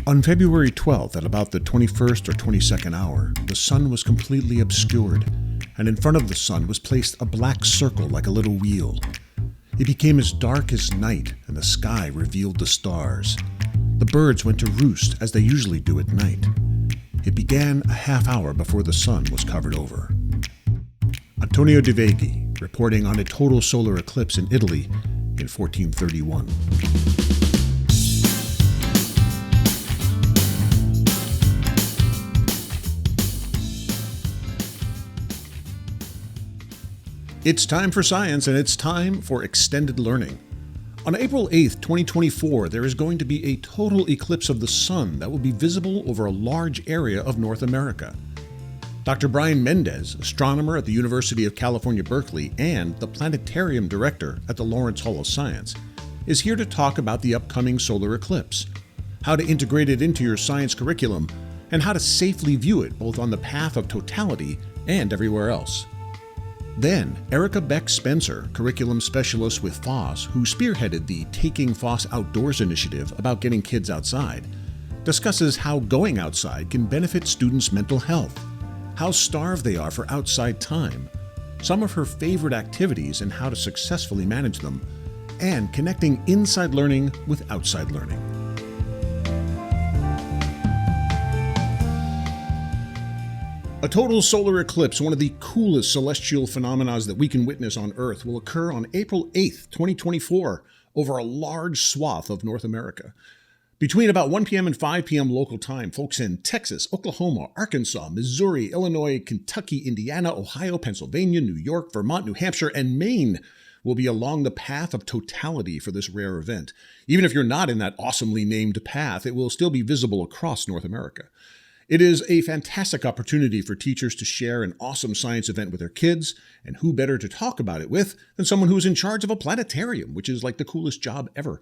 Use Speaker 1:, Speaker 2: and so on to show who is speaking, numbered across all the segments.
Speaker 1: On February 12th, at about the 21st or 22nd hour, the sun was completely obscured, and in front of the sun was placed a black circle like a little wheel. It became as dark as night, and the sky revealed the stars. The birds went to roost, as they usually do at night. It began a half hour before the sun was covered over. Antonio de Veghi, reporting on a total solar eclipse in Italy in 1431. It's time for science, and it's time for extended learning. On April 8th, 2024, there is going to be a total eclipse of the sun that will be visible over a large area of North America. Dr. Bryan Méndez, astronomer at the University of California, Berkeley, and the Planetarium Director at the Lawrence Hall of Science, is here to talk about the upcoming solar eclipse, how to integrate it into your science curriculum, and how to safely view it both on the path of totality and everywhere else. Then, Erica Beck Spencer, curriculum specialist with FOSS, who spearheaded the Taking FOSS Outdoors initiative about getting kids outside, discusses how going outside can benefit students' mental health, how starved they are for outside time, some of her favorite activities and how to successfully manage them, and connecting inside learning with outside learning. A total solar eclipse, one of the coolest celestial phenomena that we can witness on Earth, will occur on April 8th, 2024, over a large swath of North America. Between about 1 p.m. and 5 p.m. local time, folks in Texas, Oklahoma, Arkansas, Missouri, Illinois, Kentucky, Indiana, Ohio, Pennsylvania, New York, Vermont, New Hampshire, and Maine will be along the path of totality for this rare event. Even if you're not in that awesomely named path, it will still be visible across North America. It is a fantastic opportunity for teachers to share an awesome science event with their kids, and who better to talk about it with than someone who is in charge of a planetarium, which is like the coolest job ever.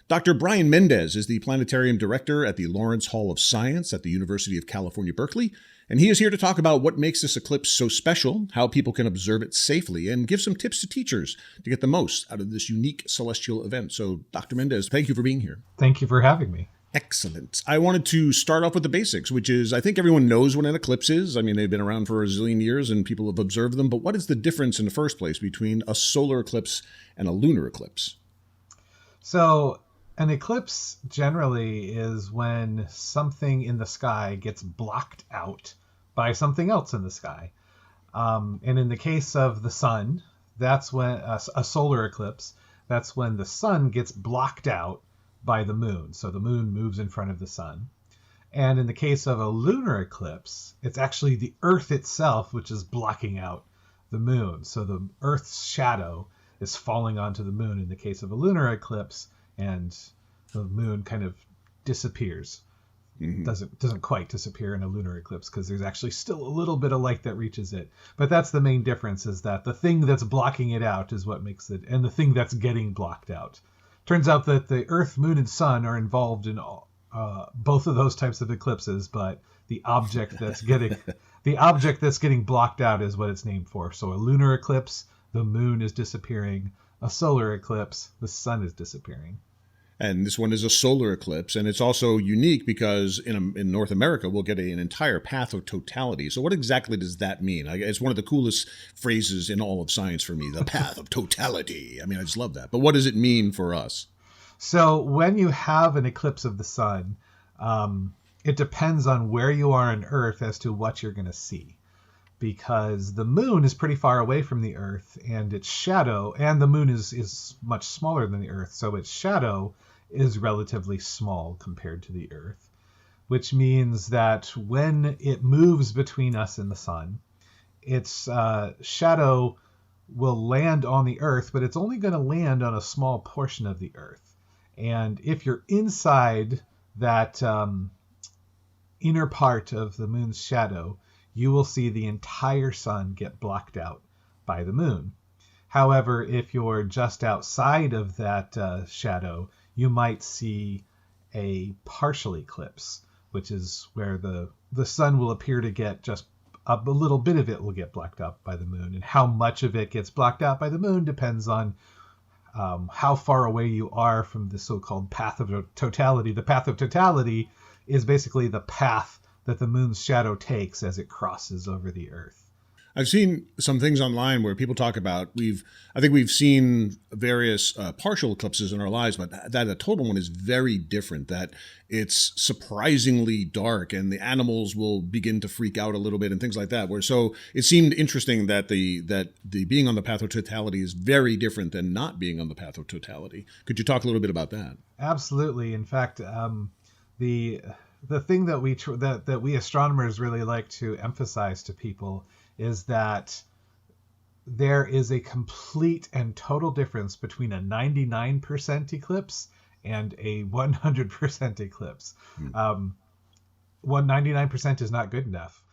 Speaker 1: Dr. Bryan Méndez is the Planetarium Director at the Lawrence Hall of Science at the University of California, Berkeley, and he is here to talk about what makes this eclipse so special, how people can observe it safely, and give some tips to teachers to get the most out of this unique celestial event. So, Dr. Méndez, thank you for being here.
Speaker 2: Thank you for having me.
Speaker 1: Excellent. I wanted to start off with the basics, which is I think everyone knows what an eclipse is. I mean, they've been around for a zillion years and people have observed them. But what is the difference in the first place between a solar eclipse and a lunar eclipse?
Speaker 2: So an eclipse generally is when something in the sky gets blocked out by something else in the sky. And in the case of the sun, that's when a solar eclipse, that's when the sun gets blocked out by the moon. So the moon moves in front of the sun. And in the case of a lunar eclipse, it's actually the Earth itself which is blocking out the moon. So the Earth's shadow is falling onto the moon in the case of a lunar eclipse, and the moon kind of disappears. Mm-hmm. Doesn't quite disappear in a lunar eclipse because there's actually still a little bit of light that reaches it. But that's the main difference, is that the thing that's blocking it out is what makes it, and the thing that's getting blocked out. Turns out that the Earth, Moon, and Sun are involved in both of those types of eclipses, but the object that's getting blocked out is what it's named for. So a lunar eclipse, the moon is disappearing. A solar eclipse, the sun is disappearing.
Speaker 1: And this one is a solar eclipse, and it's also unique because in North America, we'll get an entire path of totality. So what exactly does that mean? It's one of the coolest phrases in all of science for me, the path of totality. I mean, I just love that. But what does it mean for us?
Speaker 2: So when you have an eclipse of the sun, it depends on where you are on Earth as to what you're going to see. Because the moon is pretty far away from the Earth, and its shadow, and the moon is much smaller than the Earth, so its shadow is relatively small compared to the Earth, which means that when it moves between us and the sun, its shadow will land on the Earth, but it's only going to land on a small portion of the Earth. And if you're inside that inner part of the moon's shadow, you will see the entire sun get blocked out by the moon. However, if you're just outside of that shadow, you might see a partial eclipse, which is where the sun will appear to get just a little bit of it will get blocked out by the moon. And how much of it gets blocked out by the moon depends on how far away you are from the so-called path of totality. The path of totality is basically the path that the moon's shadow takes as it crosses over the Earth.
Speaker 1: I've seen some things online where people talk about I think we've seen various partial eclipses in our lives, but that a total one is very different. That it's surprisingly dark, and the animals will begin to freak out a little bit, and things like that. So it seemed interesting that the being on the path of totality is very different than not being on the path of totality. Could you talk a little bit about that?
Speaker 2: Absolutely. In fact, the thing that we astronomers really like to emphasize to people is that there is a complete and total difference between a 99% eclipse and a 100% eclipse. 199% is not good enough.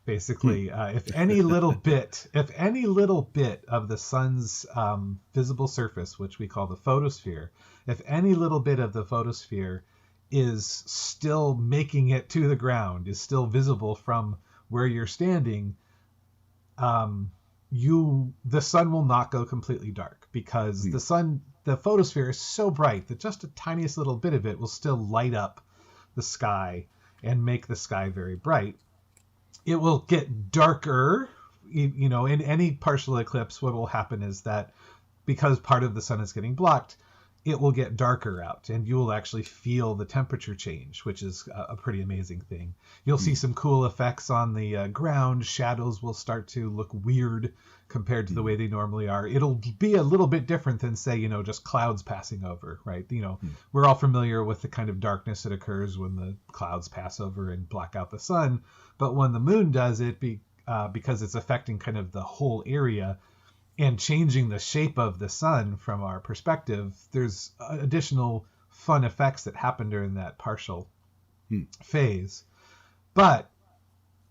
Speaker 2: Basically, if any little bit of the sun's visible surface, which we call the photosphere, if any little bit of the photosphere is still making it to the ground, is still visible from where you're standing, the sun will not go completely dark, because the photosphere is so bright that just a tiniest little bit of it will still light up the sky and make the sky very bright. It will get darker, in any partial eclipse. What will happen is that because part of the sun is getting blocked, it will get darker out, and you will actually feel the temperature change, which is a pretty amazing thing. You'll see some cool effects on the ground. Shadows will start to look weird compared to the way they normally are. It'll be a little bit different than, say, just clouds passing over, right? We're all familiar with the kind of darkness that occurs when the clouds pass over and block out the sun. But when the moon does it, because it's affecting kind of the whole area and changing the shape of the sun from our perspective, there's additional fun effects that happen during that partial phase. But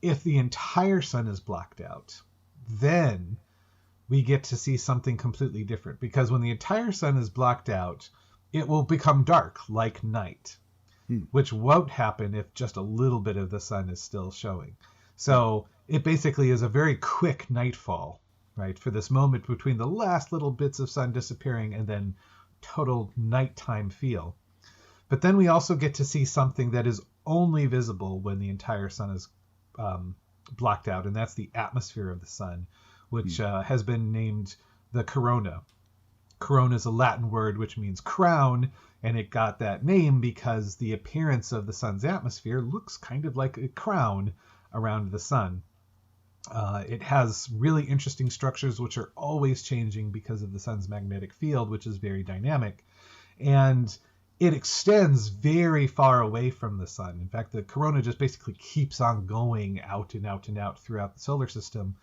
Speaker 2: if the entire sun is blocked out, then we get to see something completely different, because when the entire sun is blocked out, it will become dark like night, which won't happen if just a little bit of the sun is still showing. So it basically is a very quick nightfall, right, for this moment between the last little bits of sun disappearing and then total nighttime feel. But then we also get to see something that is only visible when the entire sun is blocked out, and that's the atmosphere of the sun, which has been named the corona. Corona is a Latin word which means crown, and it got that name because the appearance of the sun's atmosphere looks kind of like a crown around the sun. It has really interesting structures which are always changing because of the sun's magnetic field, which is very dynamic. And it extends very far away from the sun. In fact, the corona just basically keeps on going out and out and out throughout the solar system,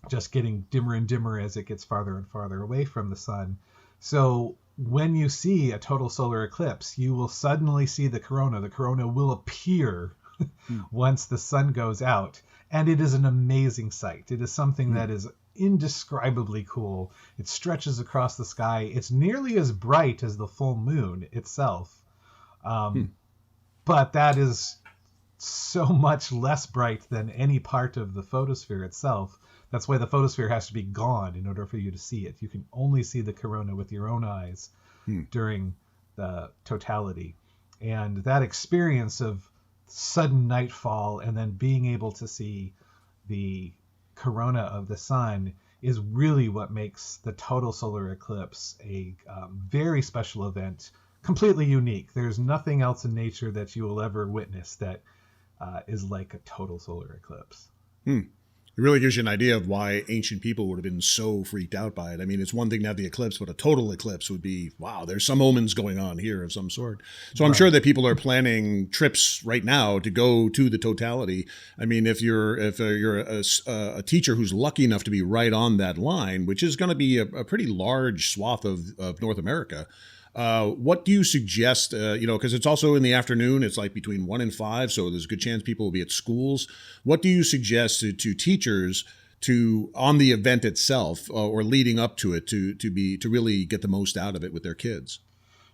Speaker 2: just getting dimmer and dimmer as it gets farther and farther away from the sun. So when you see a total solar eclipse, you will suddenly see the corona. The corona will appear once the sun goes out. And it is an amazing sight. It is something that is indescribably cool. It stretches across the sky. It's nearly as bright as the full moon itself. But that is so much less bright than any part of the photosphere itself. That's why the photosphere has to be gone in order for you to see it. You can only see the corona with your own eyes during the totality. And that experience of sudden nightfall and then being able to see the corona of the sun is really what makes the total solar eclipse a very special event, completely unique. There's nothing else in nature that you will ever witness that is like a total solar eclipse.
Speaker 1: It really gives you an idea of why ancient people would have been so freaked out by it. I mean, it's one thing to have the eclipse, but a total eclipse would be, wow, there's some omens going on here of some sort. So I'm sure that people are planning trips right now to go to the totality. I mean, if you're a teacher who's lucky enough to be right on that line, which is going to be a pretty large swath of North America, what do you suggest, because it's also in the afternoon, it's like between 1 and 5, so there's a good chance people will be at schools. What do you suggest to teachers on the event itself or leading up to it to really get the most out of it with their kids?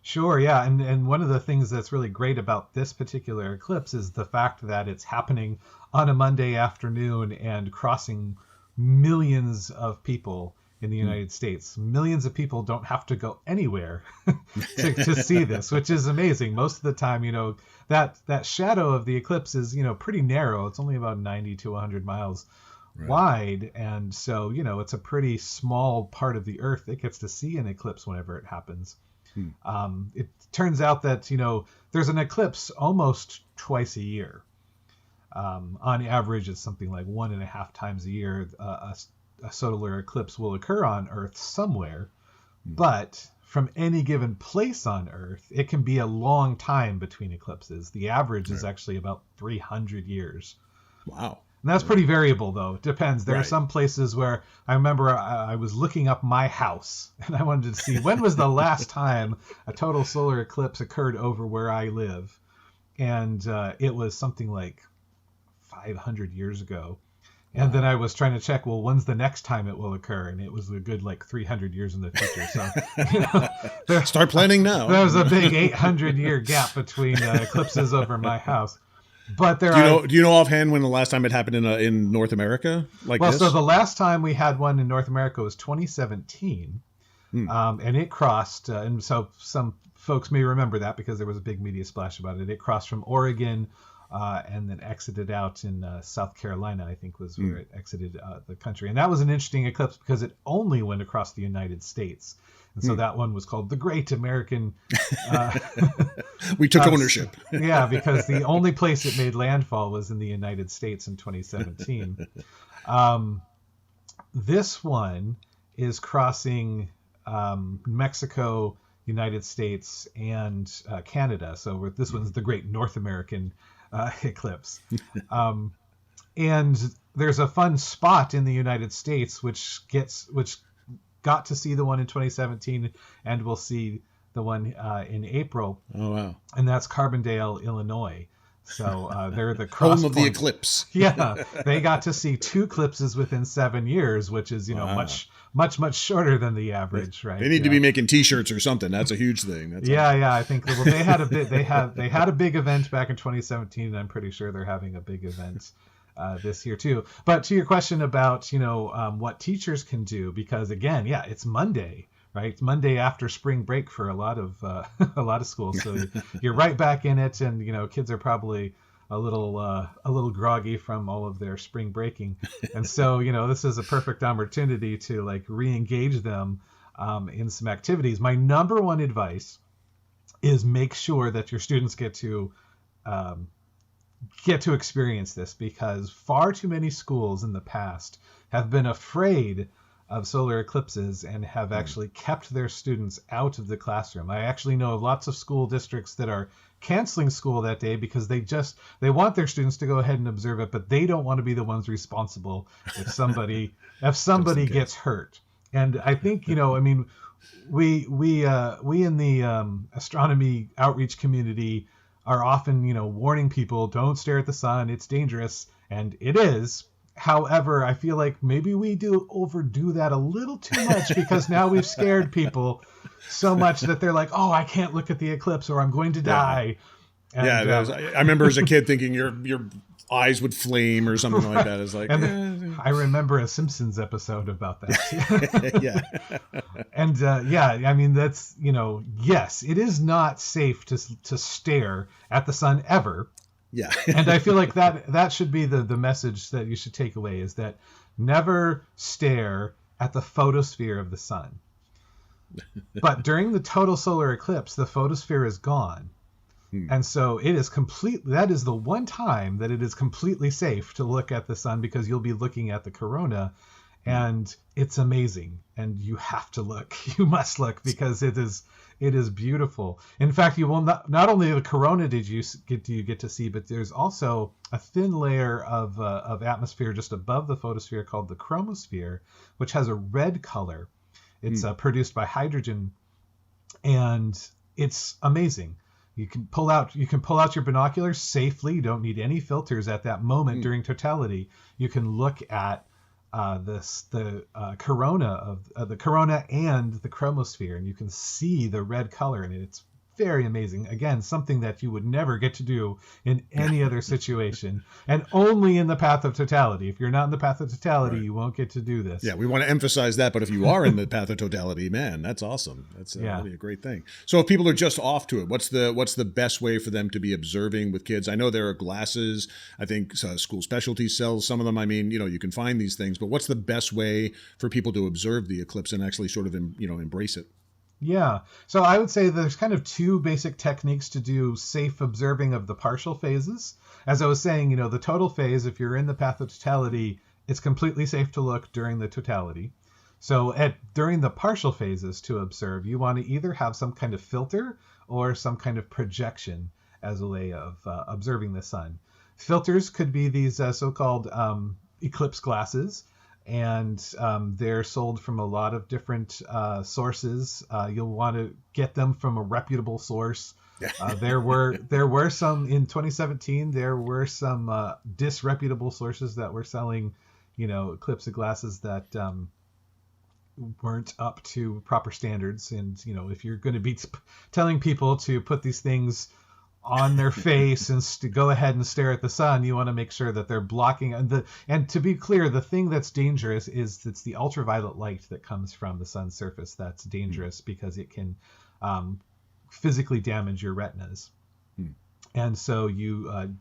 Speaker 2: Sure, yeah. And one of the things that's really great about this particular eclipse is the fact that it's happening on a Monday afternoon and crossing millions of people in the United States. Millions of people don't have to go anywhere to see this, which is amazing. Most of the time, that shadow of the eclipse is, pretty narrow. It's only about 90 to 100 miles wide. And so, it's a pretty small part of the Earth that gets to see an eclipse whenever it happens. It turns out that, there's an eclipse almost twice a year. On average, it's something like 1.5 times a year. A solar eclipse will occur on Earth somewhere, but from any given place on Earth, it can be a long time between eclipses. The average is actually about 300 years.
Speaker 1: Wow.
Speaker 2: And that's pretty variable, though. It depends. There are some places where I remember I was looking up my house, and I wanted to see when was the last time a total solar eclipse occurred over where I live. And it was something like 500 years ago. And then I was trying to check, well, when's the next time it will occur? And it was a good 300 years in the future. So
Speaker 1: start planning now.
Speaker 2: There was a big 800-year gap between eclipses over my house. But do
Speaker 1: you know offhand when the last time it happened in North America this?
Speaker 2: So the last time we had one in North America was 2017, and it crossed. And so some folks may remember that because there was a big media splash about it. It crossed from Oregon. And then exited out in South Carolina, I think was where it exited the country. And that was an interesting eclipse because it only went across the United States. And so that one was called the Great American.
Speaker 1: We took ownership.
Speaker 2: Yeah, because the only place it made landfall was in the United States in 2017. This one is crossing Mexico, United States, and Canada. So this one's the Great North American eclipse. And there's a fun spot in the United States which got to see the one in 2017 and will see the one in April.
Speaker 1: Oh wow.
Speaker 2: And that's Carbondale, Illinois. So they're the
Speaker 1: home of the eclipse.
Speaker 2: Yeah, they got to see 2 eclipses within 7 years, which is much shorter than the average, right?
Speaker 1: They need to be making T-shirts or something. That's a huge thing.
Speaker 2: I think they had a big event back in 2017, and I'm pretty sure they're having a big event this year too. But to your question about what teachers can do, because again, it's Monday. Right, it's Monday after spring break for a lot of schools, so you're right back in it, and kids are probably a little groggy from all of their spring breaking, and so this is a perfect opportunity to re-engage them in some activities. My number one advice is make sure that your students get to experience this, because far too many schools in the past have been afraid of solar eclipses and have actually kept their students out of the classroom. I actually know of lots of school districts that are canceling school that day because they want their students to go ahead and observe it, but they don't want to be the ones responsible if somebody gets hurt. And I think we in the astronomy outreach community are often warning people, don't stare at the sun, it's dangerous, and it is. However, I feel like maybe we overdo that a little too much because now we've scared people so much that they're like, oh, I can't look at the eclipse or I'm going to die. And,
Speaker 1: I remember as a kid thinking your eyes would flame or something like that. It's like,
Speaker 2: I remember a Simpsons episode about that.
Speaker 1: Yeah.
Speaker 2: And that's, yes, it is not safe to stare at the sun ever.
Speaker 1: Yeah.
Speaker 2: And I feel like that should be the message that you should take away, is that never stare at the photosphere of the sun. But during the total solar eclipse, the photosphere is gone. And so that is the one time that it is completely safe to look at the sun, because you'll be looking at the corona, and it's amazing. And you have to look, you must look, because it is beautiful. In fact, you will not only the corona do you get to see, but there's also a thin layer of atmosphere just above the photosphere called the chromosphere, which has a red color. It's produced by hydrogen, and it's amazing. You can pull out your binoculars safely. You don't need any filters at that moment during totality. You can look at the corona of the corona and the chromosphere, and you can see the red color, and it's very amazing. Again, something that you would never get to do in any other situation, and only in the path of totality. If you're not in the path of totality, you won't get to do this.
Speaker 1: Yeah, we want to emphasize that. But if you are in the path of totality, man, that's awesome. That's really a great thing. So if people are just off to it, what's the best way for them to be observing with kids? I know there are glasses. I think School Specialties sells some of them. I mean, you can find these things, but what's the best way for people to observe the eclipse and actually sort of, embrace it?
Speaker 2: Yeah. So I would say there's kind of two basic techniques to do safe observing of the partial phases. As I was saying, the total phase, if you're in the path of totality, it's completely safe to look during the totality. So during the partial phases to observe, you want to either have some kind of filter or some kind of projection as a way of observing the sun. Filters could be these so-called eclipse glasses. And they're sold from a lot of different sources. You'll want to get them from a reputable source. There were some in 2017. There were some disreputable sources that were selling, eclipse glasses that weren't up to proper standards. And if you're going to be telling people to put these things on their face and to go ahead and stare at the sun, you want to make sure that they're blocking. And to be clear, the thing that's dangerous is it's the ultraviolet light that comes from the sun's surface that's dangerous because it can physically damage your retinas. And so you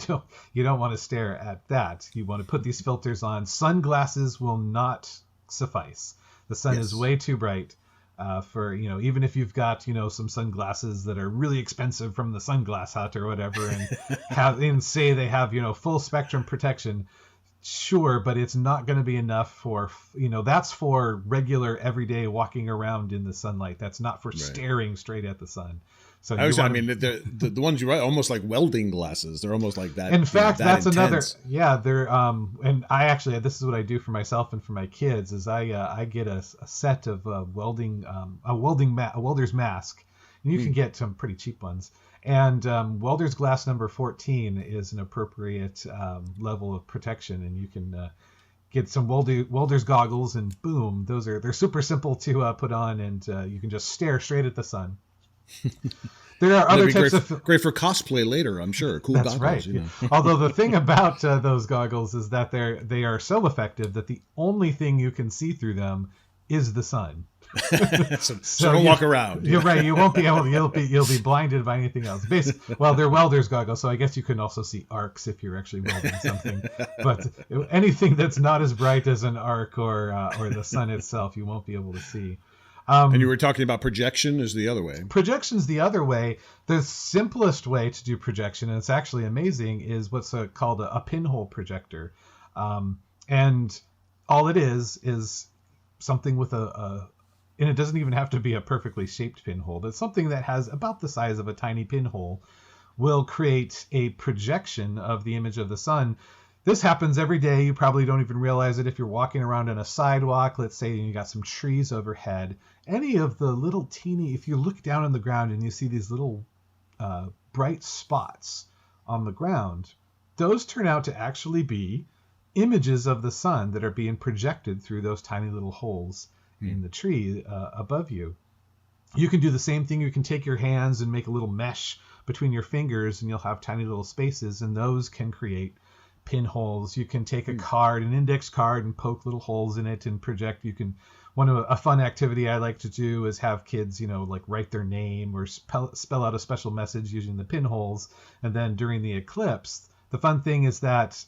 Speaker 2: don't want to stare at that. You want to put these filters on. Sunglasses will not suffice. The sun is way too bright. For even if you've got some sunglasses that are really expensive from the Sunglass Hut or whatever, and say they have full spectrum protection, sure, but it's not going to be enough for that's for regular everyday walking around in the sunlight. That's not for staring straight at the sun. So
Speaker 1: the ones you write almost like welding glasses. They're almost like that.
Speaker 2: In fact, that's
Speaker 1: intense.
Speaker 2: another. Yeah, they're and I actually, this is what I do for myself and for my kids is I get a set of a welder's mask, and you can get some pretty cheap ones. And welder's glass number 14 is an appropriate level of protection, and you can get some welder's goggles, and boom, they're super simple to put on, and you can just stare straight at the sun. There are other types
Speaker 1: great for cosplay later, I'm sure. Cool
Speaker 2: That's
Speaker 1: goggles.
Speaker 2: Right. Although the thing about those goggles is that they are so effective that the only thing you can see through them is the sun.
Speaker 1: so don't walk around.
Speaker 2: You're right. You won't be able. You'll be blinded by anything else. Well, they're welder's goggles, so I guess you can also see arcs if you're actually welding something. But anything that's not as bright as an arc or the sun itself, you won't be able to see.
Speaker 1: And you were talking about projection is the other way.
Speaker 2: Projection's the other way. The simplest way to do projection, and it's actually amazing, is what's called a pinhole projector. And all it is something with and it doesn't even have to be a perfectly shaped pinhole. It's something that has about the size of a tiny pinhole will create a projection of the image of the sun. This happens every day. You probably don't even realize it if you're walking around on a sidewalk. Let's say you got some trees overhead. Any of the little if you look down on the ground and you see these little bright spots on the ground, those turn out to actually be images of the sun that are being projected through those tiny little holes in the tree above you. You can do the same thing. You can take your hands and make a little mesh between your fingers, and you'll have tiny little spaces, and those can create pinholes. You can take an index card, and poke little holes in it and project. A fun activity I like to do is have kids, like write their name or spell out a special message using the pinholes. And then during the eclipse, the fun thing is that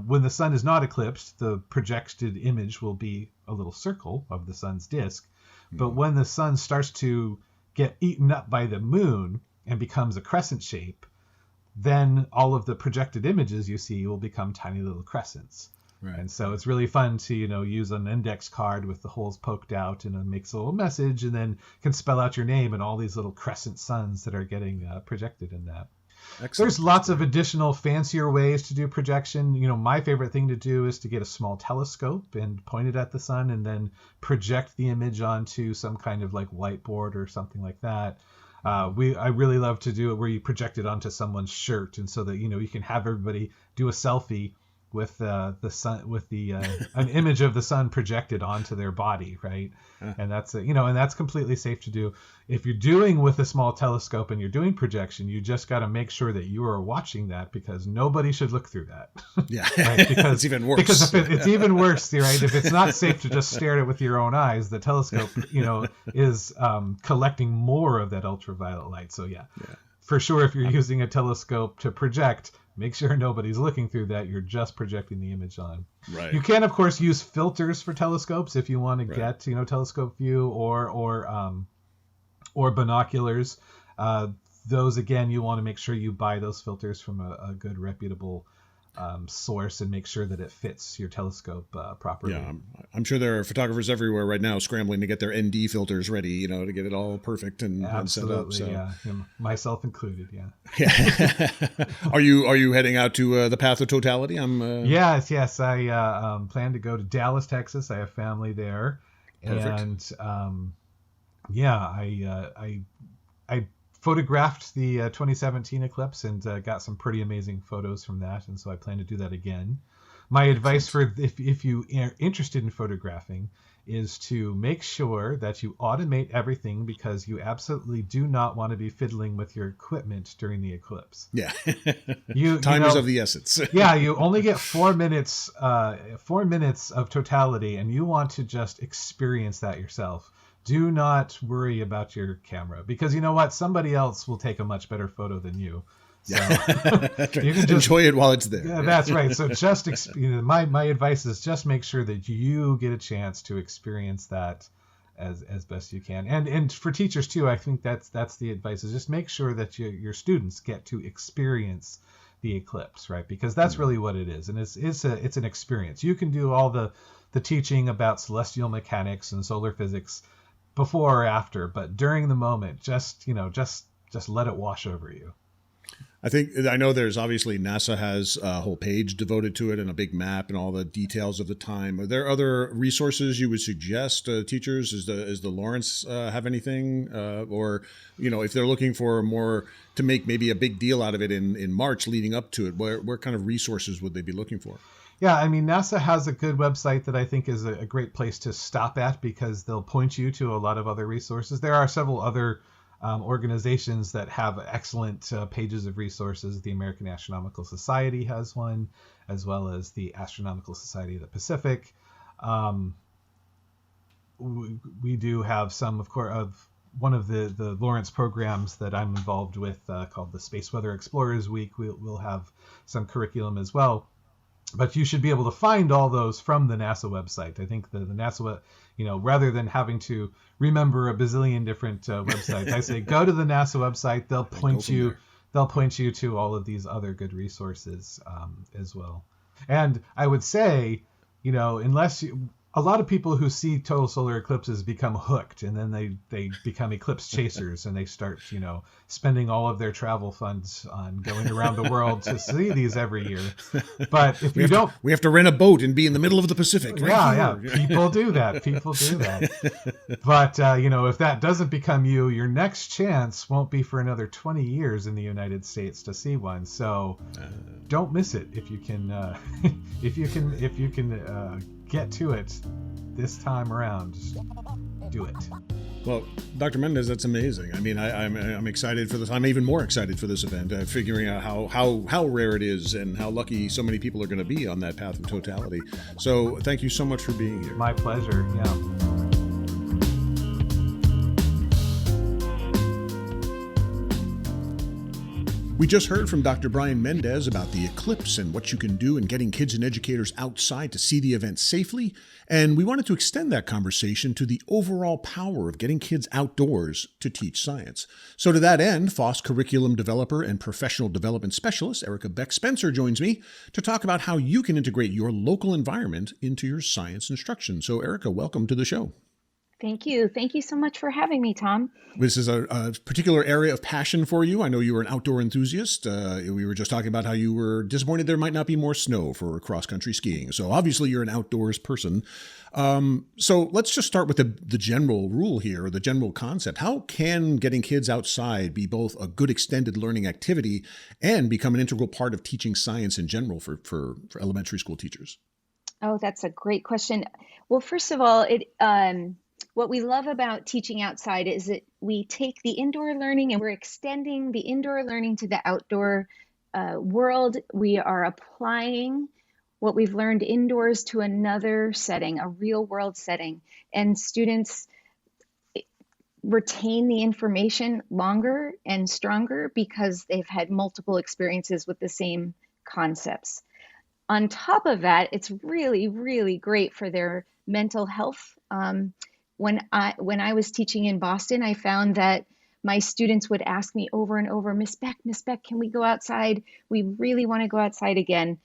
Speaker 2: when the sun is not eclipsed, the projected image will be a little circle of the sun's disk. But when the sun starts to get eaten up by the moon and becomes a crescent shape, then all of the projected images you see will become tiny little crescents. Right. And so it's really fun to, use an index card with the holes poked out, and it makes a little message, and then can spell out your name and all these little crescent suns that are getting projected in that. Excellent. There's lots of additional fancier ways to do projection. My favorite thing to do is to get a small telescope and point it at the sun and then project the image onto some kind of like whiteboard or something like that. I really love to do it where you project it onto someone's shirt, and so that you can have everybody do a selfie with the sun, with the an image of the sun projected onto their body, right? And that's and that's completely safe to do. If you're doing with a small telescope and you're doing projection, you just got to make sure that you are watching that, because nobody should look through that.
Speaker 1: Yeah,
Speaker 2: right? Because
Speaker 1: it's even worse.
Speaker 2: Because if it's even worse, right? If it's not safe to just stare at it with your own eyes, the telescope, is collecting more of that ultraviolet light. So yeah. For sure, if you're using a telescope to project, make sure nobody's looking through that. You're just projecting the image on.
Speaker 1: Right.
Speaker 2: You can, of course, use filters for telescopes if you want to get, telescope view or binoculars. Those, again, you want to make sure you buy those filters from a good, reputable source, and make sure that it fits your telescope properly.
Speaker 1: Yeah, I'm sure there are photographers everywhere right now scrambling to get their ND filters ready, to get it all perfect and set up. So.
Speaker 2: Yeah, myself included. Yeah.
Speaker 1: Are you heading out to the Path of Totality?
Speaker 2: Yes. I plan to go to Dallas, Texas. I have family there. Perfect. And I photographed the 2017 eclipse and got some pretty amazing photos from that, and so I plan to do that again. My advice for if you are interested in photographing is to make sure that you automate everything, because you absolutely do not want to be fiddling with your equipment during the eclipse.
Speaker 1: Yeah. Time is of the essence.
Speaker 2: Yeah, you only get 4 minutes of totality, and you want to just experience that yourself. Do not worry about your camera, because you know what? Somebody else will take a much better photo than you. So
Speaker 1: you can enjoy it while it's there.
Speaker 2: Yeah, that's right. So just my advice is just make sure that you get a chance to experience that as best you can. And for teachers too, I think that's the advice, is just make sure that your students get to experience the eclipse, right? Because that's really what it is, and it's an experience. You can do all the teaching about celestial mechanics and solar physics before or after, but during the moment, just let it wash over you.
Speaker 1: I know there's obviously NASA has a whole page devoted to it and a big map and all the details of the time. Are there other resources you would suggest teachers? Is the Lawrence have anything? Or, if they're looking for more to make maybe a big deal out of it in March leading up to it, where kind of resources would they be looking for?
Speaker 2: Yeah, I mean, NASA has a good website that I think is a great place to stop at, because they'll point you to a lot of other resources. There are several other organizations that have excellent pages of resources. The American Astronomical Society has one, as well as the Astronomical Society of the Pacific. We do have some, of course, of one of the Lawrence programs that I'm involved with called the Space Weather Explorers Week. We'll have some curriculum as well. But you should be able to find all those from the NASA website. I think the NASA, rather than having to remember a bazillion different websites, I say go to the NASA website. They'll point you to all of these other good resources as well. And I would say, a lot of people who see total solar eclipses become hooked, and then they become eclipse chasers, and they start, spending all of their travel funds on going around the world to see these every year. But if
Speaker 1: we have to rent a boat and be in the middle of the Pacific.
Speaker 2: Yeah. People do that. But, if that doesn't become you, your next chance won't be for another 20 years in the United States to see one. So don't miss it if you can, if you can get to it this time around. Just do it.
Speaker 1: Well, Dr. Méndez, that's amazing. I mean, I'm excited for this. I'm even more excited for this event, figuring out how rare it is and how lucky so many people are going to be on that path of totality. So thank you so much for being here.
Speaker 2: My pleasure. Yeah.
Speaker 1: We just heard from Dr. Bryan Méndez about the eclipse and what you can do in getting kids and educators outside to see the event safely, and we wanted to extend that conversation to the overall power of getting kids outdoors to teach science. So to that end, FOSS curriculum developer and professional development specialist Erica Beck Spencer joins me to talk about how you can integrate your local environment into your science instruction. So Erica, welcome to the show.
Speaker 3: Thank you. Thank you so much for having me, Tom.
Speaker 1: This is a particular area of passion for you. I know you were an outdoor enthusiast. We were just talking about how you were disappointed there might not be more snow for cross-country skiing. So obviously you're an outdoors person. So let's just start with the general rule here, or the general concept. How can getting kids outside be both a good extended learning activity and become an integral part of teaching science in general for elementary school teachers?
Speaker 3: Oh, that's a great question. Well, first of all, what we love about teaching outside is that we take the indoor learning and we're extending the indoor learning to the outdoor world. We are applying what we've learned indoors to another setting, a real world setting, and students retain the information longer and stronger because they've had multiple experiences with the same concepts. On top of that, it's really, really great for their mental health. When I was teaching in Boston, I found that my students would ask me over and over, Miss Beck, can we go outside? We really want to go outside again.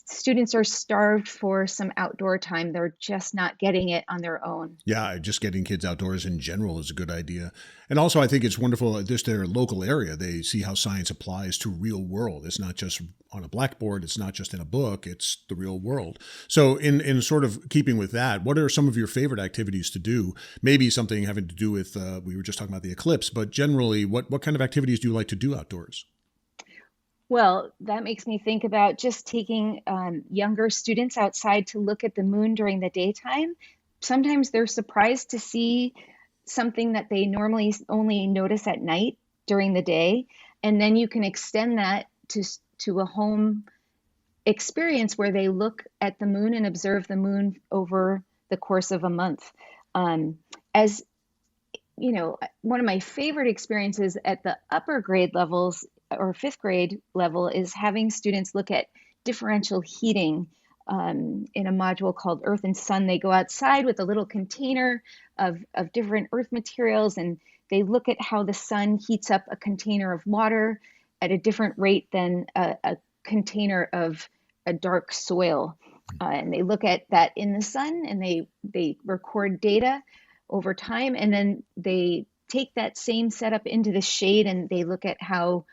Speaker 3: Students are starved for some outdoor time. They're just not getting it on their own.
Speaker 1: Yeah, just getting kids outdoors in general is a good idea. And also, I think it's wonderful at just their local area. They see how science applies to real world. It's not just on a blackboard. It's not just in a book. It's the real world. So in sort of keeping with that, what are some of your favorite activities to do? Maybe something having to do with, we were just talking about the eclipse, but generally, what kind of activities do you like to do outdoors?
Speaker 3: Well, that makes me think about just taking younger students outside to look at the moon during the daytime. Sometimes they're surprised to see something that they normally only notice at night during the day. And then you can extend that to a home experience where they look at the moon and observe the moon over the course of a month. As you know, one of my favorite experiences at the upper grade levels or fifth grade level is having students look at differential heating in a module called Earth and Sun. They go outside with a little container of different earth materials, and they look at how the sun heats up a container of water at a different rate than a container of a dark soil. And they look at that in the sun, and they record data over time, and then they take that same setup into the shade, and they look at how,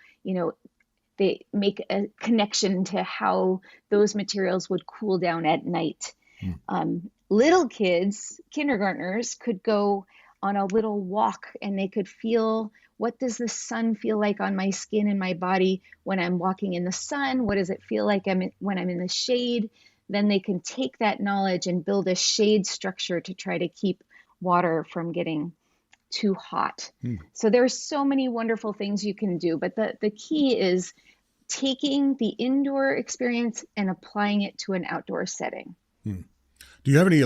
Speaker 3: they make a connection to how those materials would cool down at night. Little kids, kindergartners, could go on a little walk and they could feel, what does the sun feel like on my skin and my body when I'm walking in the sun? What does it feel like when I'm in the shade? Then they can take that knowledge and build a shade structure to try to keep water from getting too hot. So there's so many wonderful things you can do, but the key is taking the indoor experience and applying it to an outdoor setting.
Speaker 1: Do you have any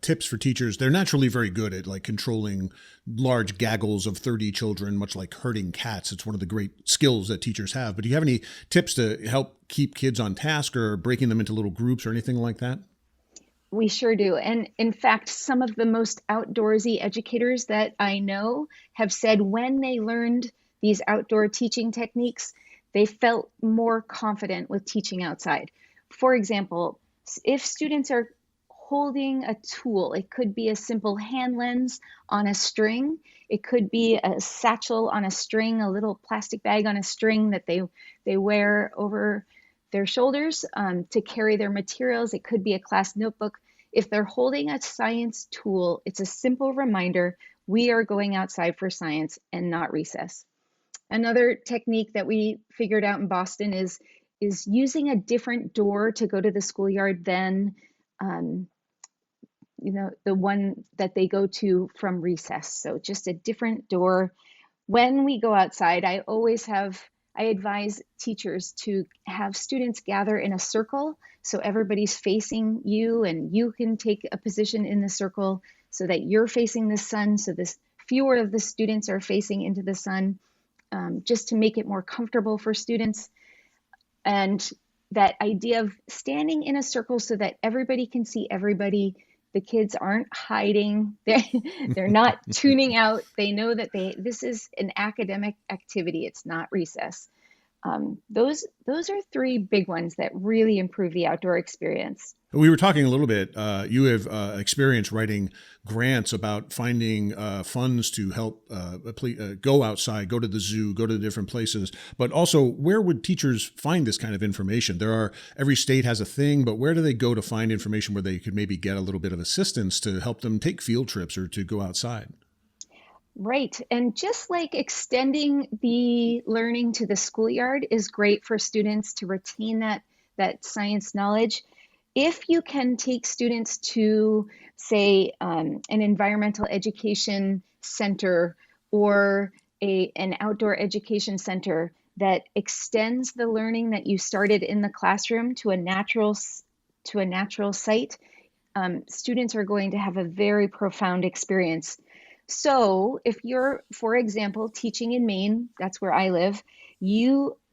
Speaker 1: tips for teachers? They're naturally very good at controlling large gaggles of 30 children, much like herding cats. It's one of the great skills that teachers have. But do you have any tips to help keep kids on task or breaking them into little groups or anything like that?
Speaker 3: We sure do. And in fact, some of the most outdoorsy educators that I know have said when they learned these outdoor teaching techniques, they felt more confident with teaching outside. For example, if students are holding a tool, it could be a simple hand lens on a string. It could be a satchel on a string, a little plastic bag on a string that they wear over their shoulders to carry their materials. It could be a class notebook. If they're holding a science tool, it's a simple reminder, we are going outside for science and not recess. Another technique that we figured out in Boston is using a different door to go to the schoolyard than the one that they go to from recess. So just a different door. When we go outside, I advise teachers to have students gather in a circle so everybody's facing you and you can take a position in the circle so that you're facing the sun, so fewer of the students are facing into the sun, just to make it more comfortable for students. And that idea of standing in a circle so that everybody can see everybody. The kids aren't hiding. They're not tuning out. They know that this is an academic activity. It's not recess. Those are three big ones that really improve the outdoor experience.
Speaker 1: We were talking a little bit. You have experience writing grants about finding funds to help go outside, go to the zoo, go to the different places. But also, where would teachers find this kind of information? Every state has a thing, but where do they go to find information where they could maybe get a little bit of assistance to help them take field trips or to go outside?
Speaker 3: Right. And just like extending the learning to the schoolyard is great for students to retain that science knowledge, if you can take students to, say, an environmental education center or an outdoor education center that extends the learning that you started in the classroom to a natural site, students are going to have a very profound experience. So if you're, for example, teaching in Maine, that's where I live,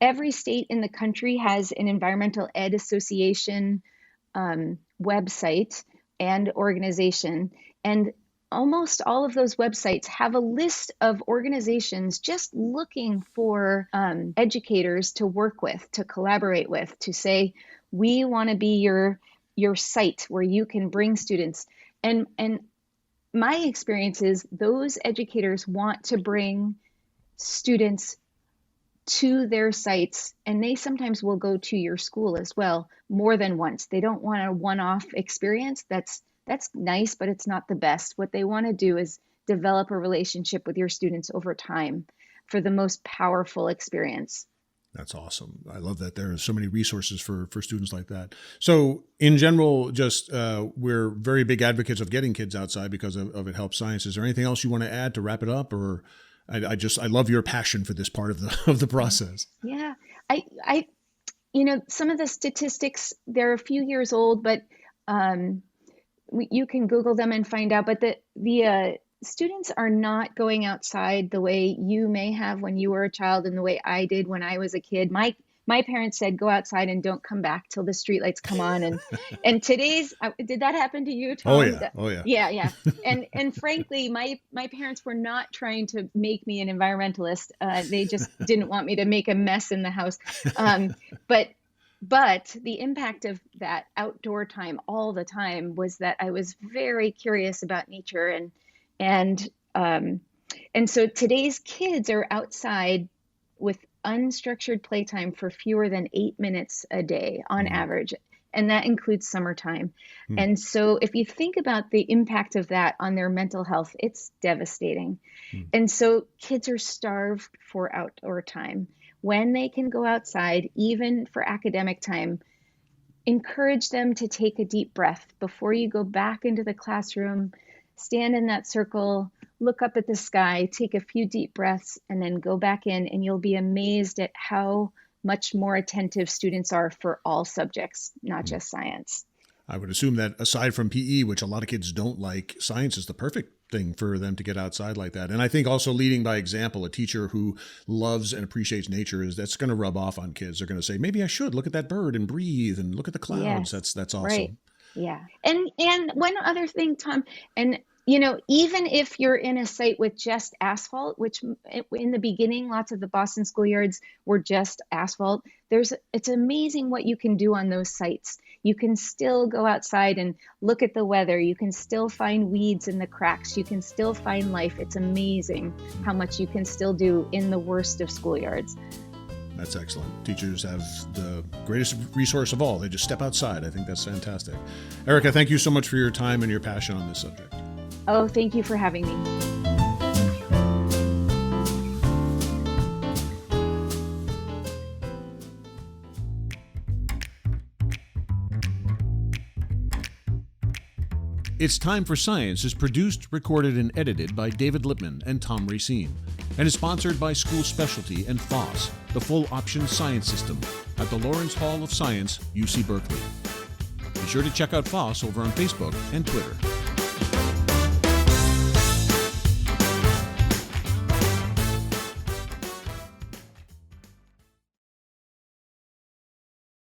Speaker 3: every state in the country has an environmental ed association website and organization. And almost all of those websites have a list of organizations just looking for educators to work with, to collaborate with, to say, we want to be your site where you can bring students. And my experience is those educators want to bring students to their sites, and they sometimes will go to your school as well more than once. They don't want a one-off experience. That's nice, but it's not the best. What they want to do is develop a relationship with your students over time for the most powerful experience.
Speaker 1: That's awesome. I love that there are so many resources for students like that. So in general, just we're very big advocates of getting kids outside because of it helps science. Is there anything else you want to add to wrap it up? Or I love your passion for this part of the process.
Speaker 3: Yeah, I some of the statistics, they're a few years old, but you can Google them and find out. But the students are not going outside the way you may have when you were a child and the way I did when I was a kid. My parents said, go outside and don't come back till the streetlights come on. And today's, did that happen to you, Tom?
Speaker 1: Oh yeah.
Speaker 3: Yeah. And frankly, my parents were not trying to make me an environmentalist. They just didn't want me to make a mess in the house. But the impact of that outdoor time all the time was that I was very curious about nature, and so today's kids are outside with unstructured playtime for fewer than 8 minutes a day on average, and that includes summertime. And so if you think about the impact of that on their mental health, it's devastating. And so kids are starved for outdoor time. When they can go outside, even for academic time, encourage them to take a deep breath before you go back into the classroom. Stand in that circle, look up at the sky, take a few deep breaths, and then go back in, and you'll be amazed at how much more attentive students are for all subjects, not just science.
Speaker 1: I would assume that aside from PE, which a lot of kids don't like, science is the perfect thing for them to get outside like that. And I think also leading by example, a teacher who loves and appreciates nature, that's going to rub off on kids. They're going to say, maybe I should look at that bird and breathe and look at the clouds.
Speaker 3: Yes,
Speaker 1: that's awesome.
Speaker 3: Right. Yeah. And one other thing, Tom, and even if you're in a site with just asphalt, which in the beginning, lots of the Boston schoolyards were just asphalt, it's amazing what you can do on those sites. You can still go outside and look at the weather. You can still find weeds in the cracks. You can still find life. It's amazing how much you can still do in the worst of schoolyards.
Speaker 1: That's excellent. Teachers have the greatest resource of all. They just step outside. I think that's fantastic. Erica, thank you so much for your time and your passion on this subject.
Speaker 3: Oh, thank you for having me.
Speaker 1: It's Time for Science is produced, recorded, and edited by David Lippman and Tom Racine, and is sponsored by School Specialty and FOSS, the full option science system, at the Lawrence Hall of Science, UC Berkeley. Be sure to check out FOSS over on Facebook and Twitter.